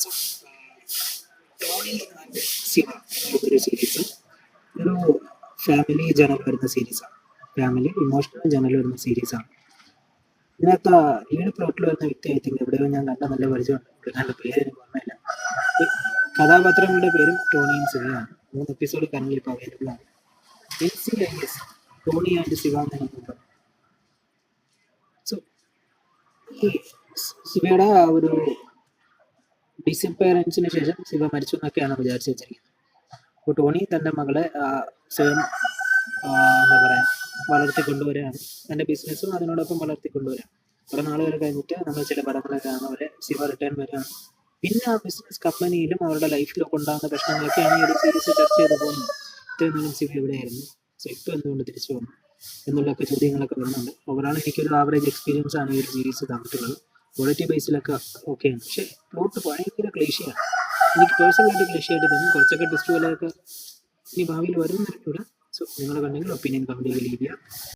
So Tony and Shiva എന്നൊരു series ഒരു family ജനൽ വരുന്ന സീരീസാണ്. ഫാമിലി ഇമോഷണൽ ജനൽ വരുന്ന സീരീസാണ്. ഇതിനകത്ത് ലീഡ് പ്ലോട്ടിൽ വരുന്ന വ്യക്തി ഐ തിങ്ക് എവിടെയോ ഞാൻ കണ്ട നല്ല പരിചയമുണ്ട്. പുള്ളിക്കാരൻ്റെ പേര് എനിക്ക് ഓർമ്മയില്ല. കഥാപാത്രങ്ങളുടെ പേരും ടോണിയും ശിവയാണ്. 3 എപ്പിസോഡ് കറങ്ങിൽ ഇപ്പോൾ അവൈലബിൾ ആണ്. NCIS ടോണി ആൻഡ് ശിവ എന്നാണ്. സോ ഈ ശിവയുടെ ആ ഒരു ഡിസപ്പയറൻസിന് ശേഷം ശിവ മരിച്ചു എന്നൊക്കെയാണ് വിചാരിച്ചു വെച്ചിരിക്കുന്നത്. അപ്പോൾ ടോണി തൻ്റെ മകളെ സ്വയം എന്താ പറയുക വളർത്തിക്കൊണ്ടുവരികയാണ്. തൻ്റെ ബിസിനസ്സും അതിനോടൊപ്പം വളർത്തിക്കൊണ്ടുവരികയാണ്. കുറേ നാളുകൾ കഴിഞ്ഞിട്ട് നമ്മൾ ചില പടങ്ങളൊക്കെ കാണുന്ന പോലെ ശിവ റിട്ടേൺ വരികയാണ്. പിന്നെ ആ ബിസിനസ് കമ്പനിയിലും അവരുടെ ലൈഫിലൊക്കെ ഉണ്ടാകുന്ന പ്രശ്നങ്ങളൊക്കെയാണ് ഈ ഒരു സീരീസ് ചർച്ച ചെയ്ത് പോകുന്നത്. ഇത്രയും നാളും ശിവ എവിടെയായിരുന്നു, സോ ഇപ്പോൾ എന്തുകൊണ്ട് തിരിച്ചു വന്നു എന്നുള്ളൊക്കെ ചോദ്യങ്ങളൊക്കെ വരുന്നുണ്ട്. ഓവറാൾ എനിക്കൊരു ആവറേജ് എക്സ്പീരിയൻസ് ആണ് ഈ ഒരു സീരീസ് തന്നിട്ടുള്ളത്. ക്വാളിറ്റി ബേസിലൊക്കെ ഓക്കെയാണ്, പക്ഷേ പ്ലോട്ട് ഭയങ്കര ക്ലീശയാണ്. എനിക്ക് പേഴ്സണലായിട്ട് ക്ലീശയായിട്ട് തോന്നി. കുറച്ചൊക്കെ ടെസ്റ്റ് പോലെയൊക്കെ ഇനി ഭാവിയിൽ വരും എന്നറിയില്ല. സോ നിങ്ങൾ കണ്ടെങ്കിൽ ഒപ്പീനിയൻ കമൻറ്റിൽ ലീവ് ചെയ്യുക.